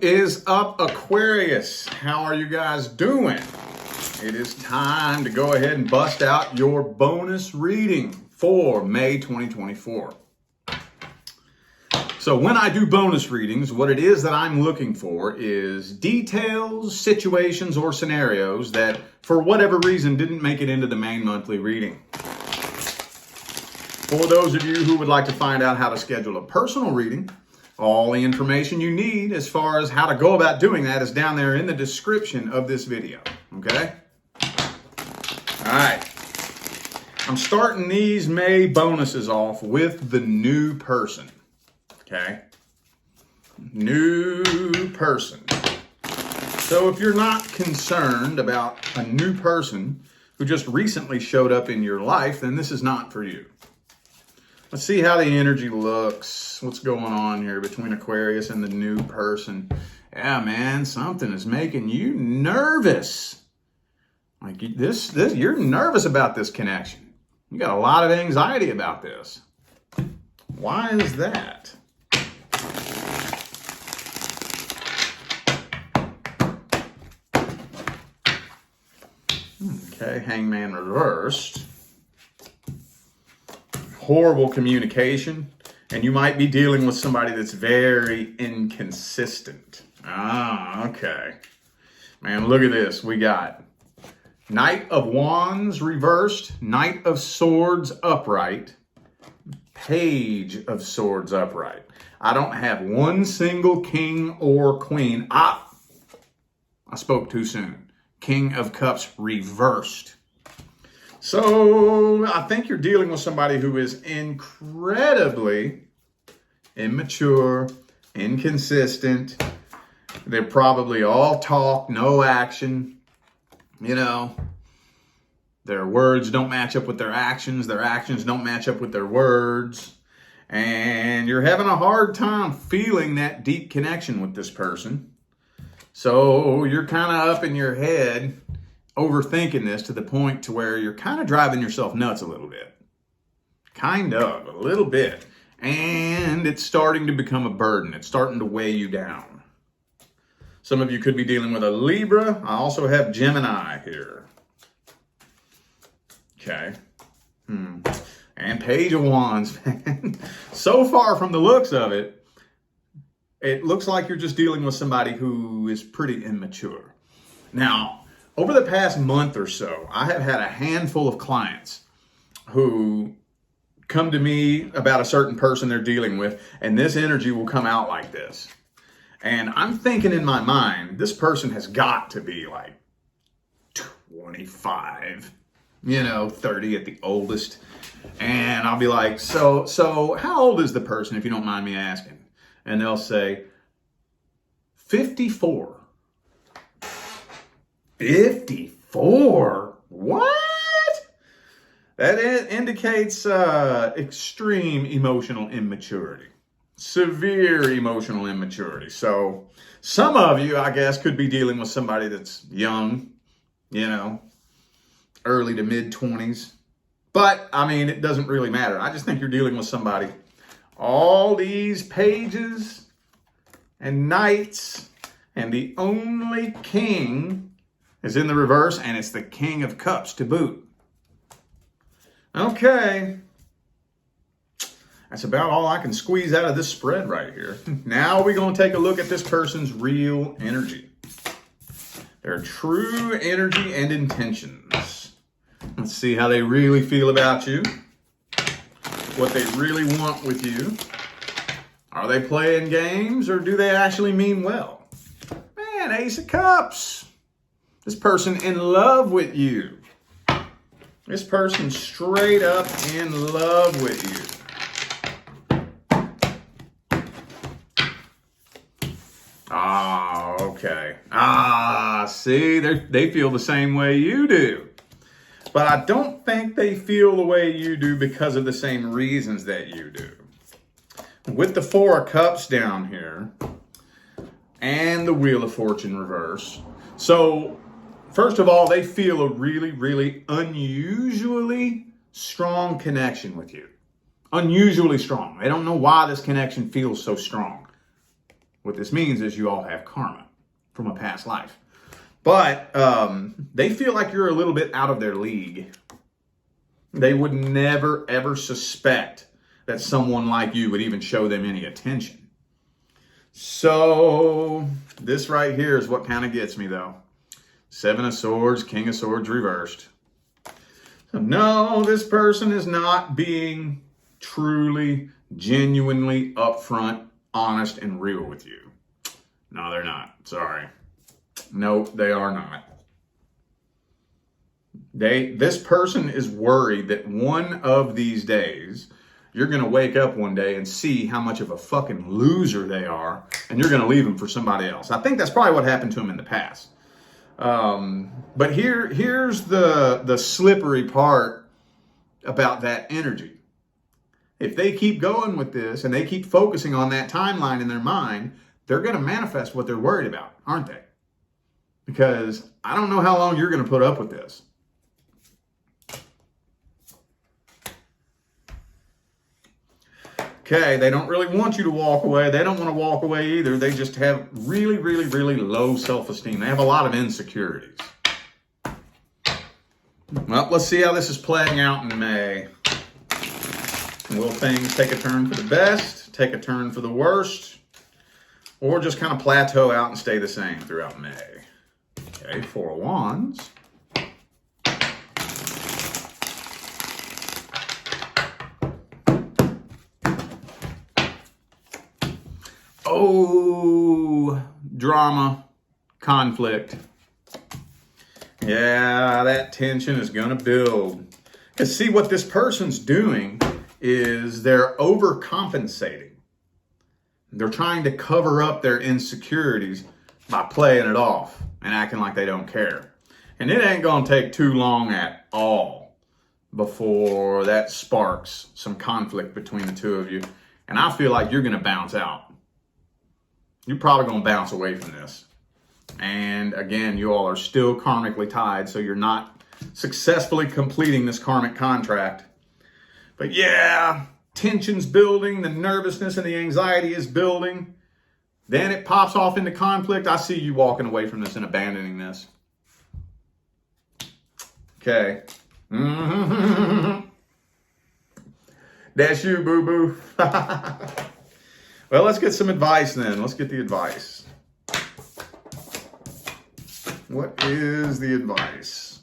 is up, Aquarius? How are you guys doing? It is time to go ahead and bust out your bonus reading for May 2024. So when I do bonus readings, what it is that I'm looking for is details, situations, or scenarios that, for whatever reason, didn't make it into the main monthly reading. For those of you who would like to find out how to schedule a personal reading, all the information you need as far as how to go about doing that is down there in the description of this video, okay? All right. I'm starting these May bonuses off with the new person, okay? New person. So if you're not concerned about a new person who just recently showed up in your life, then this is not for you. Let's see how the energy looks. What's going on here between Aquarius and the new person? Yeah, man, something is making you nervous. Like this, you're nervous about this connection. You got a lot of anxiety about this. Why is that? Okay, Hangman reversed. Horrible communication, and you might be dealing with somebody that's very inconsistent. Okay. Man, look at this. We got Knight of Wands reversed, Knight of Swords upright, Page of Swords upright. I don't have one single king or queen. I spoke too soon. King of Cups reversed. So I think you're dealing with somebody who is incredibly immature, inconsistent. They're probably all talk, no action. You know, their words don't match up with their actions don't match up with their words. And you're having a hard time feeling that deep connection with this person. So you're kind of up in your head, overthinking this to the point to where you're kind of driving yourself nuts a little bit. Kind of, a little bit. And it's starting to become a burden. It's starting to weigh you down. Some of you could be dealing with a Libra. I also have Gemini here. Okay. And Page of Wands. So far from the looks of it, it looks like you're just dealing with somebody who is pretty immature. Now, over the past month or so, I have had a handful of clients who come to me about a certain person they're dealing with, and this energy will come out like this. And I'm thinking in my mind, this person has got to be like 25, 30 at the oldest. And I'll be like, so how old is the person, if you don't mind me asking? And they'll say, 54. 54? What? That indicates extreme emotional immaturity. Severe emotional immaturity. So some of you, I guess, could be dealing with somebody that's young, early to mid-20s. But, I mean, it doesn't really matter. I just think you're dealing with somebody. All these pages and knights, and the only king is in the reverse, and it's the King of Cups to boot. Okay. That's about all I can squeeze out of this spread right here. Now we're going to take a look at this person's real energy. Their true energy and intentions. Let's see how they really feel about you. What they really want with you. Are they playing games, or do they actually mean well? Man, Ace of Cups. This person in love with you. This person straight up in love with you. Okay. See, they feel the same way you do. But I don't think they feel the way you do because of the same reasons that you do. With the Four of Cups down here, and the Wheel of Fortune reverse. So, first of all, they feel a really, really unusually strong connection with you. Unusually strong. They don't know why this connection feels so strong. What this means is you all have karma from a past life. But they feel like you're a little bit out of their league. They would never, ever suspect that someone like you would even show them any attention. So this right here is what kind of gets me, though. 7 of Swords, King of Swords reversed. So no, this person is not being truly, genuinely upfront, honest, and real with you. No, they're not. Sorry. No, they are not. This person is worried that one of these days, you're going to wake up one day and see how much of a fucking loser they are, and you're going to leave them for somebody else. I think that's probably what happened to them in the past. But here's the slippery part about that energy. If they keep going with this and they keep focusing on that timeline in their mind, they're going to manifest what they're worried about, aren't they? Because I don't know how long you're going to put up with this. Okay, they don't really want you to walk away. They don't want to walk away either. They just have really, really, really low self-esteem. They have a lot of insecurities. Well, let's see how this is playing out in May. Will things take a turn for the best, take a turn for the worst, or just kind of plateau out and stay the same throughout May? Okay, 4 of Wands. Oh, drama, conflict. Yeah, that tension is going to build. Because see, what this person's doing is they're overcompensating. They're trying to cover up their insecurities by playing it off and acting like they don't care. And it ain't going to take too long at all before that sparks some conflict between the two of you. And I feel like you're going to bounce out. You're probably going to bounce away from this. And again, you all are still karmically tied, so you're not successfully completing this karmic contract. But yeah, tension's building, the nervousness and the anxiety is building. Then it pops off into conflict. I see you walking away from this and abandoning this. Okay. That's you, boo-boo. Well, let's get some advice then. Let's get the advice. What is the advice?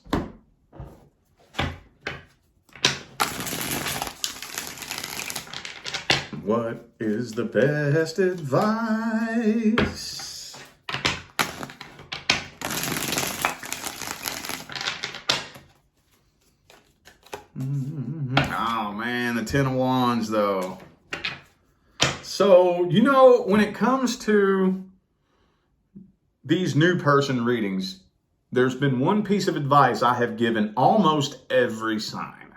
What is the best advice? Oh man, the 10 of Wands though. So, you know, when it comes to these new person readings, there's been one piece of advice I have given almost every sign.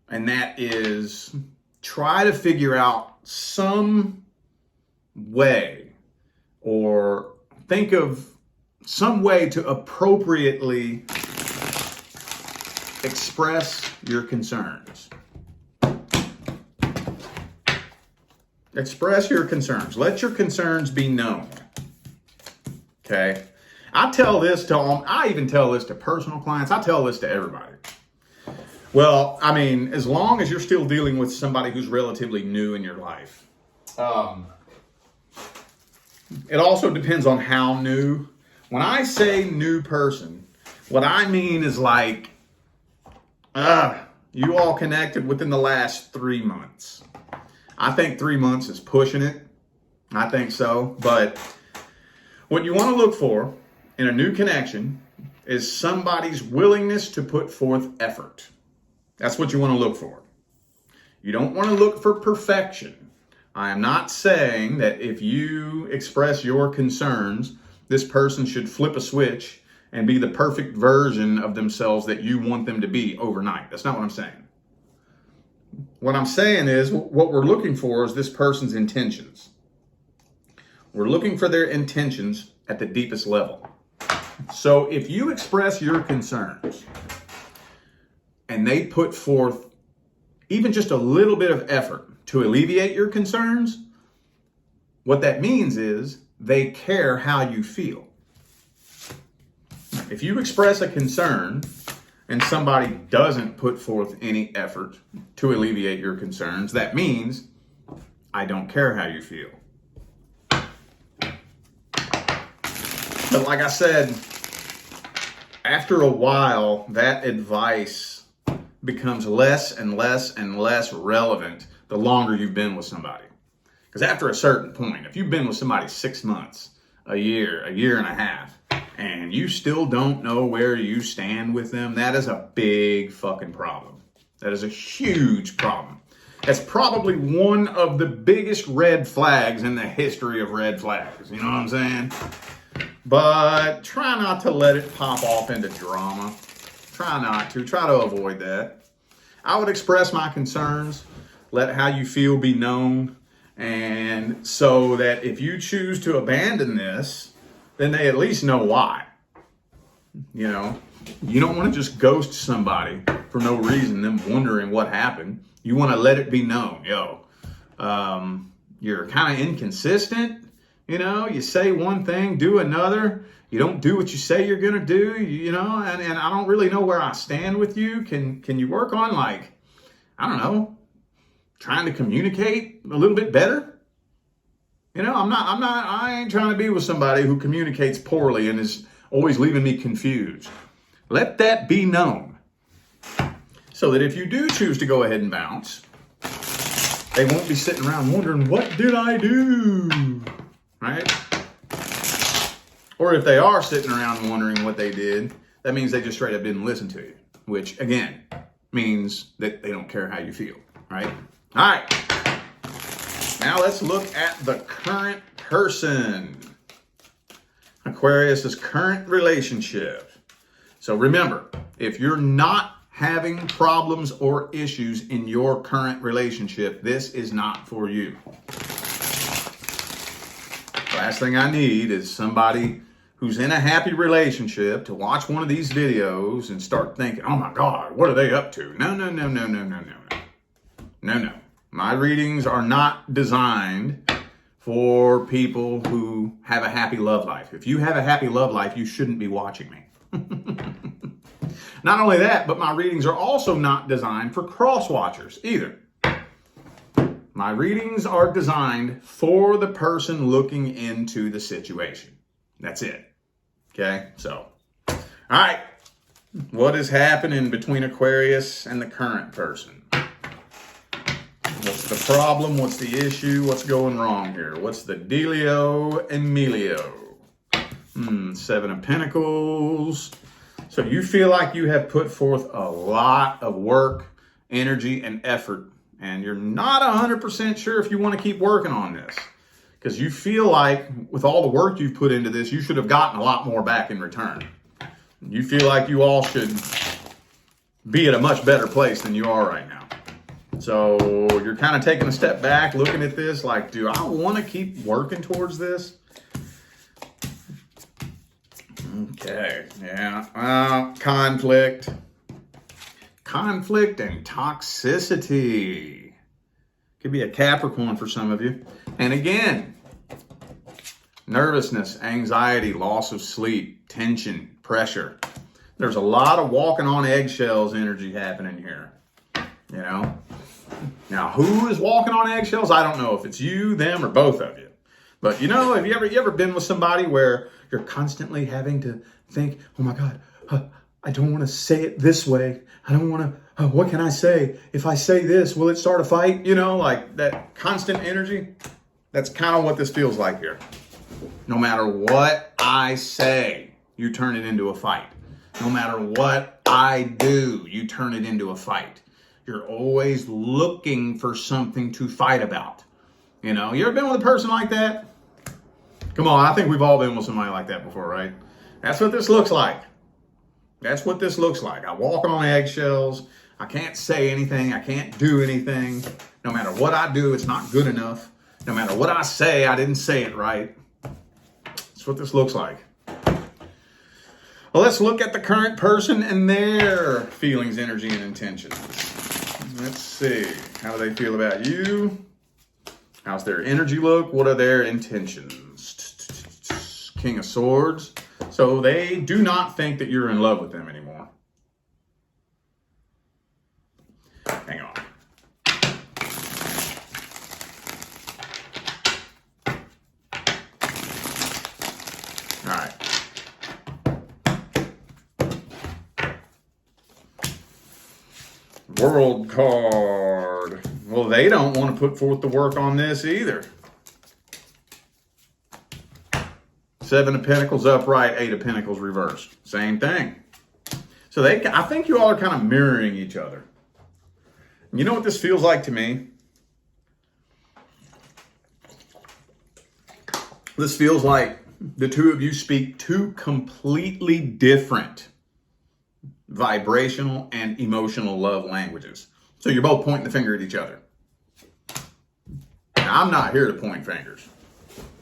And that is try to figure out some way or think of some way to appropriately express your concerns. Express your concerns. Let your concerns be known. Okay? I even tell this to personal clients. I tell this to everybody. Well, I mean, as long as you're still dealing with somebody who's relatively new in your life. It also depends on how new. When I say new person, what I mean is like, you all connected within the last 3 months. I think 3 months is pushing it. I think so. But what you want to look for in a new connection is somebody's willingness to put forth effort. That's what you want to look for. You don't want to look for perfection. I am not saying that if you express your concerns, this person should flip a switch and be the perfect version of themselves that you want them to be overnight. That's not what I'm saying. What I'm saying is what we're looking for is this person's intentions. We're looking for their intentions at the deepest level. So if you express your concerns and they put forth even just a little bit of effort to alleviate your concerns, What that means is they care how you feel. If you express a concern and somebody doesn't put forth any effort to alleviate your concerns, that means I don't care how you feel. But like I said, after a while, that advice becomes less and less and less relevant the longer you've been with somebody. Because after a certain point, if you've been with somebody 6 months, a year and a half, and you still don't know where you stand with them, that is a big fucking problem. That is a huge problem. That's probably one of the biggest red flags in the history of red flags. You know what I'm saying? But try not to let it pop off into drama. Try not to. Try to avoid that. I would express my concerns. Let how you feel be known. And so that if you choose to abandon this, then they at least know why. You know, you don't want to just ghost somebody for no reason, them wondering what happened. You want to let it be known. You're kind of inconsistent. You know, you say one thing, do another. You don't do what you say you're going to do, you know, and I don't really know where I stand with you. Can you work on, like, I don't know, trying to communicate a little bit better? You know, I ain't trying to be with somebody who communicates poorly and is always leaving me confused. Let that be known so that if you do choose to go ahead and bounce, they won't be sitting around wondering, what did I do? Right? Or if they are sitting around wondering what they did, that means they just straight up didn't listen to you, which again means that they don't care how you feel, right? All right. Now let's look at the current person. Aquarius's current relationship. So remember, if you're not having problems or issues in your current relationship, this is not for you. Last thing I need is somebody who's in a happy relationship to watch one of these videos and start thinking, oh my God, what are they up to? No. My readings are not designed for people who have a happy love life. If you have a happy love life, you shouldn't be watching me. Not only that, but my readings are also not designed for cross-watchers either. My readings are designed for the person looking into the situation. That's it. Okay, so, all right. What is happening between Aquarius and the current person? What's the problem? What's the issue? What's going wrong here? What's the dealio and mealio? 7 of Pentacles. So you feel like you have put forth a lot of work, energy, and effort, and you're not 100% sure if you want to keep working on this, because you feel like with all the work you've put into this, you should have gotten a lot more back in return. You feel like you all should be at a much better place than you are right now. So you're kind of taking a step back, looking at this like, do I want to keep working towards this? Okay, yeah, conflict and toxicity. Could be a Capricorn for some of you. And again, nervousness, anxiety, loss of sleep, tension, pressure. There's a lot of walking on eggshells energy happening here, you know. Now, who is walking on eggshells? I don't know if it's you, them, or both of you. But, you know, have you ever been with somebody where you're constantly having to think, oh, my God, I don't want to say it this way. I don't want to, what can I say? If I say this, will it start a fight? You know, like that constant energy. That's kind of what this feels like here. No matter what I say, you turn it into a fight. No matter what I do, you turn it into a fight. You're always looking for something to fight about. You know, you ever been with a person like that? Come on, I think we've all been with somebody like that before, right? That's what this looks like. That's what this looks like. I walk on eggshells. I can't say anything. I can't do anything. No matter what I do, it's not good enough. No matter what I say, I didn't say it right. That's what this looks like. Well, let's look at the current person and their feelings, energy, and intentions. Let's see. How do they feel about you? How's their energy look? What are their intentions? King of Swords. So they do not think that you're in love with them anymore. Hang on. All right. World card. Well, they don't want to put forth the work on this either. 7 of Pentacles upright, 8 of Pentacles reversed. Same thing. So I think you all are kind of mirroring each other. You know what this feels like to me? This feels like the two of you speak two completely different vibrational and emotional love languages. So you're both pointing the finger at each other. Now, I'm not here to point fingers.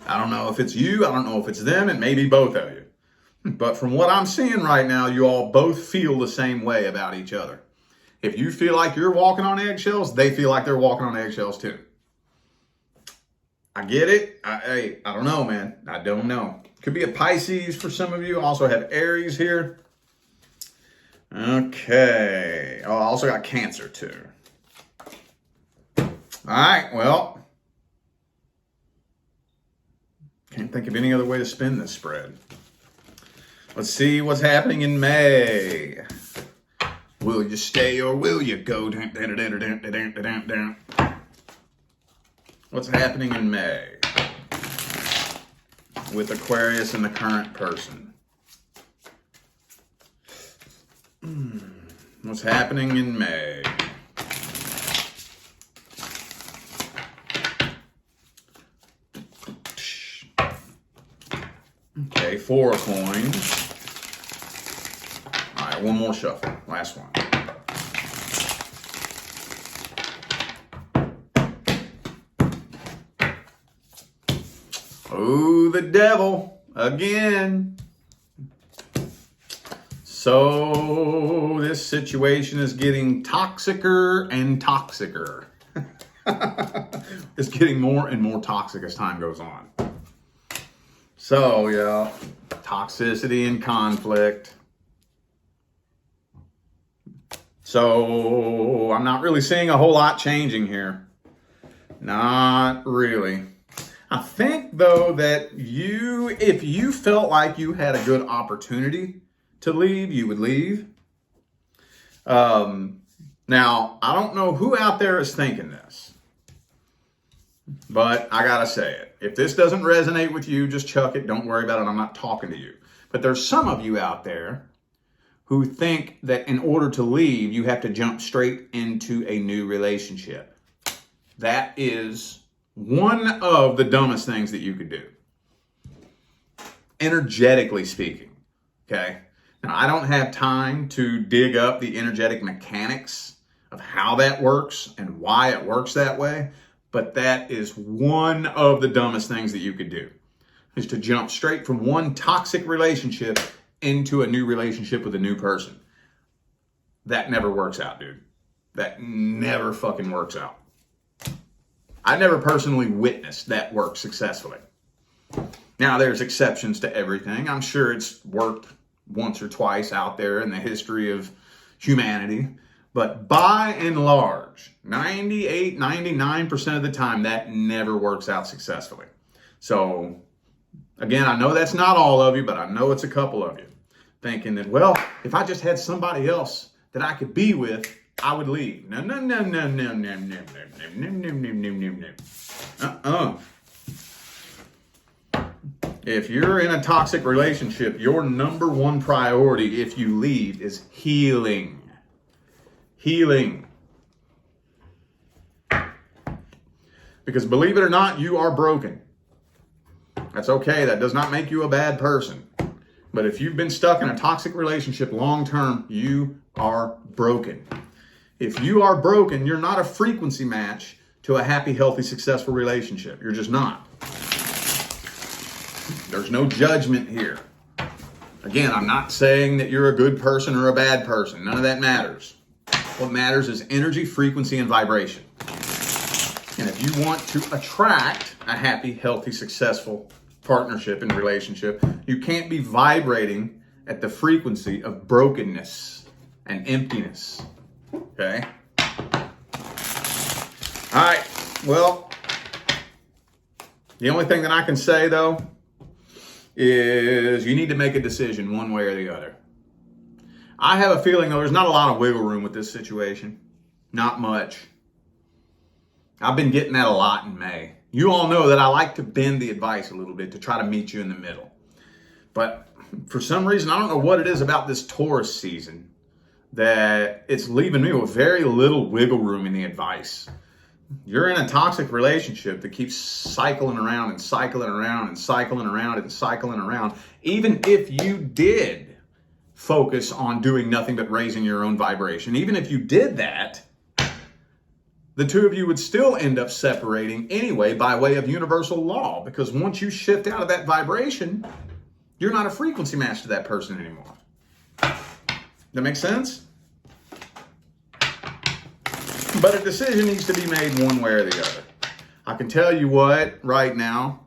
I don't know if it's you, I don't know if it's them, it may be both of you. But from what I'm seeing right now, you all both feel the same way about each other. If you feel like you're walking on eggshells, they feel like they're walking on eggshells too. I get it. I don't know, man. I don't know. Could be a Pisces for some of you. Also have Aries here. Okay. Oh, I also got Cancer too. All right. Well, can't think of any other way to spin this spread. Let's see what's happening in May. Will you stay or will you go? What's happening in May with Aquarius and the current person? What's happening in May? Okay, 4 of coins. All right, one more shuffle. Last one. Oh, the devil again. So this situation is getting toxicer and toxicer. It's getting more and more toxic as time goes on. So, yeah, toxicity and conflict. So I'm not really seeing a whole lot changing here. Not really. I think, though, that if you felt like you had a good opportunity to leave, you would leave. Now, I don't know who out there is thinking this, but I gotta say it. If this doesn't resonate with you, just chuck it. Don't worry about it. I'm not talking to you. But there's some of you out there who think that in order to leave, you have to jump straight into a new relationship. That is one of the dumbest things that you could do, energetically speaking, okay? Now, I don't have time to dig up the energetic mechanics of how that works and why it works that way, but that is one of the dumbest things that you could do, is to jump straight from one toxic relationship into a new relationship with a new person. That never works out, dude. That never fucking works out. I never personally witnessed that work successfully. Now, there's exceptions to everything. I'm sure it's worked once or twice out there in the history of humanity. But by and large, 98, 99% of the time, that never works out successfully. So, again, I know that's not all of you, but I know it's a couple of you thinking that, well, if I just had somebody else that I could be with, I would leave. No. If you're in a toxic relationship, your number one priority if you leave is healing. Healing. Because believe it or not, you are broken. That's okay. That does not make you a bad person. But if you've been stuck in a toxic relationship long term, you are broken. If you are broken, you're not a frequency match to a happy, healthy, successful relationship. You're just not. There's no judgment here. Again, I'm not saying that you're a good person or a bad person. None of that matters. What matters is energy, frequency, and vibration. And if you want to attract a happy, healthy, successful partnership and relationship, you can't be vibrating at the frequency of brokenness and emptiness. Okay? All right. Well, the only thing that I can say, though, is you need to make a decision one way or the other. I have a feeling, though, there's not a lot of wiggle room with this situation. Not much. I've been getting that a lot in May. You all know that I like to bend the advice a little bit to try to meet you in the middle. But for some reason, I don't know what it is about this Taurus season that it's leaving me with very little wiggle room in the advice. You're in a toxic relationship that keeps cycling around and cycling around and cycling around and cycling around. Even if you did focus on doing nothing but raising your own vibration, even if you did that, the two of you would still end up separating anyway by way of universal law, because once you shift out of that vibration, you're not a frequency match to that person anymore. That makes sense? But a decision needs to be made one way or the other. I can tell you what, right now,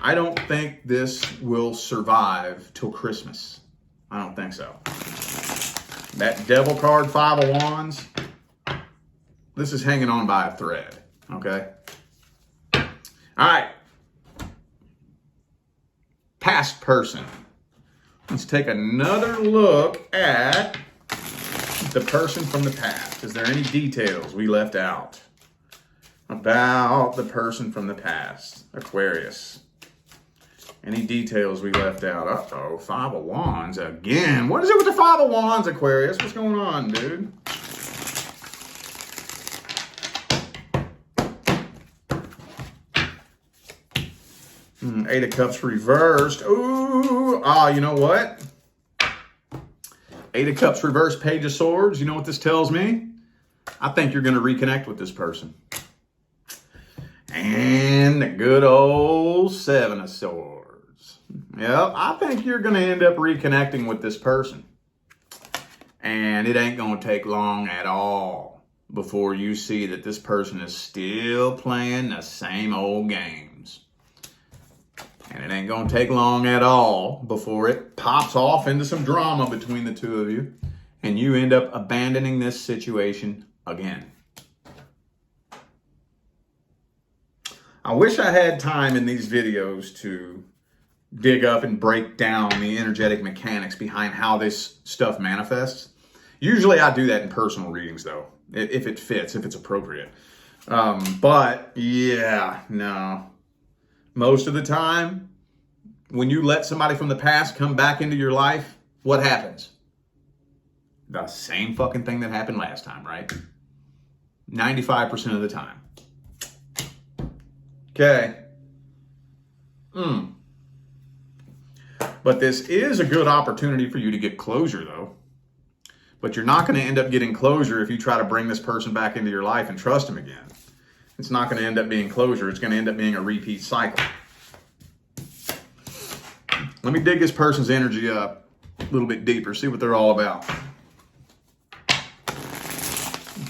I don't think this will survive till Christmas. I don't think so. That Devil card, Five of Wands, this is hanging on by a thread, okay? All right. Past person. Let's take another look at the person from the past. Is there any details we left out about the person from the past? Aquarius. Any details we left out? Uh-oh, Five of Wands again. What is it with the Five of Wands, Aquarius? What's going on, dude? Eight of Cups reversed. Ooh, you know what? Eight of Cups reversed, Page of Swords. You know what this tells me? I think you're going to reconnect with this person. And the good old Seven of Swords. Yep, I think you're going to end up reconnecting with this person. And it ain't going to take long at all before you see that this person is still playing the same old games. And it ain't going to take long at all before it pops off into some drama between the two of you. And you end up abandoning this situation again. I wish I had time in these videos to dig up and break down the energetic mechanics behind how this stuff manifests. Usually I do that in personal readings, though, if it fits, if it's appropriate. But yeah, no. Most of the time, when you let somebody from the past come back into your life, what happens? The same fucking thing that happened last time, right? 95% of the time. Okay. But this is a good opportunity for you to get closure, though. But you're not going to end up getting closure if you try to bring this person back into your life and trust them again. It's not going to end up being closure. It's going to end up being a repeat cycle. Let me dig this person's energy up a little bit deeper, see what they're all about.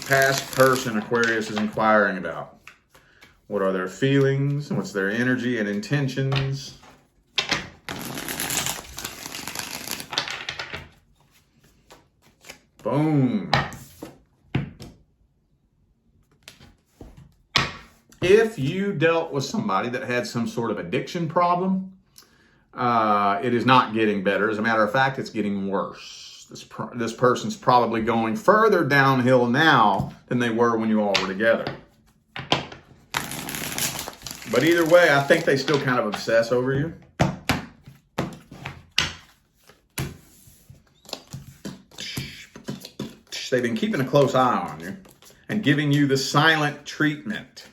Past person Aquarius is inquiring about. What are their feelings? What's their energy and intentions? Boom. If you dealt with somebody that had some sort of addiction problem, it is not getting better. As a matter of fact, it's getting worse. This person's probably going further downhill now than they were when you all were together. But either way, I think they still kind of obsess over you. They've been keeping a close eye on you and giving you the silent treatment.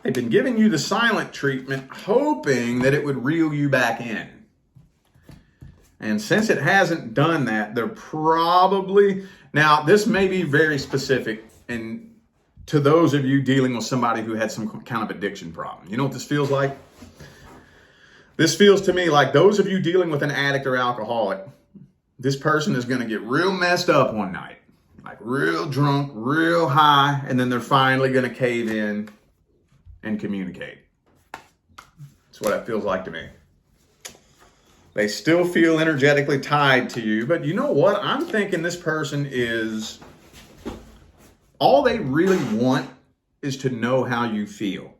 They've been giving you the silent treatment, hoping that it would reel you back in. And since it hasn't done that, they're probably... Now, this may be very specific and to those of you dealing with somebody who had some kind of addiction problem. You know what this feels like? This feels to me like those of you dealing with an addict or alcoholic, this person is going to get real messed up one night. like real drunk, real high, and then they're finally going to cave in and communicate. That's what it feels like to me. They still feel energetically tied to you, but you know what? I'm thinking this person is, all they really want is to know how you feel.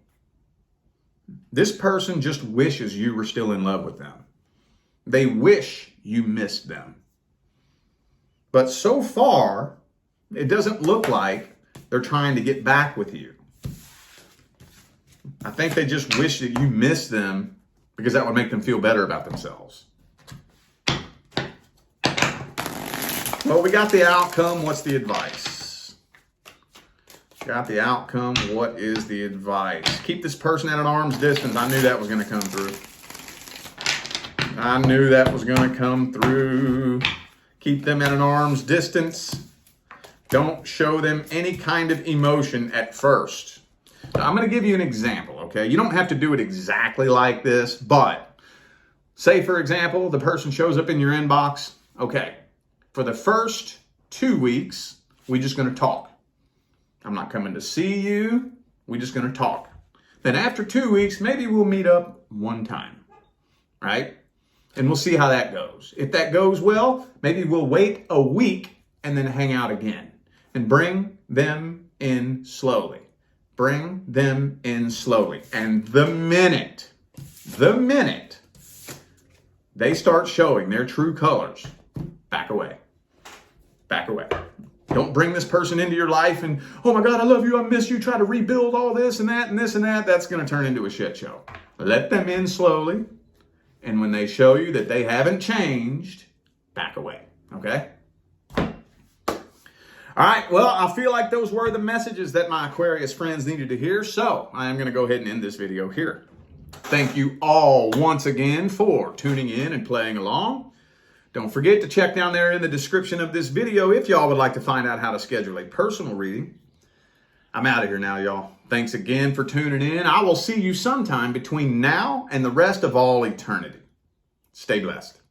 This person just wishes you were still in love with them. They wish you missed them. But so far, it doesn't look like they're trying to get back with you. I think they just wish that you missed them because that would make them feel better about themselves. Well, we got the outcome. What's the advice? Got the outcome. What is the advice? Keep this person at an arm's distance. I knew that was going to come through. I knew that was going to come through. Keep them at an arm's distance. Don't show them any kind of emotion at first. Now, I'm going to give you an example, okay? You don't have to do it exactly like this, but say, for example, the person shows up in your inbox. Okay, for the first 2 weeks, we're just going to talk. I'm not coming to see you. We're just going to talk. Then after 2 weeks, maybe we'll meet up one time, right? And we'll see how that goes. If that goes well, maybe we'll wait a week and then hang out again and bring them in slowly. Bring them in slowly. And the minute they start showing their true colors, back away. Back away. Don't bring this person into your life and, oh my God, I love you, I miss you, try to rebuild all this and that and this and that. That's going to turn into a shit show. Let them in slowly. And when they show you that they haven't changed, back away. Okay? All right, well, I feel like those were the messages that my Aquarius friends needed to hear, so I am going to go ahead and end this video here. Thank you all once again for tuning in and playing along. Don't forget to check down there in the description of this video if y'all would like to find out how to schedule a personal reading. I'm out of here now, y'all. Thanks again for tuning in. I will see you sometime between now and the rest of all eternity. Stay blessed.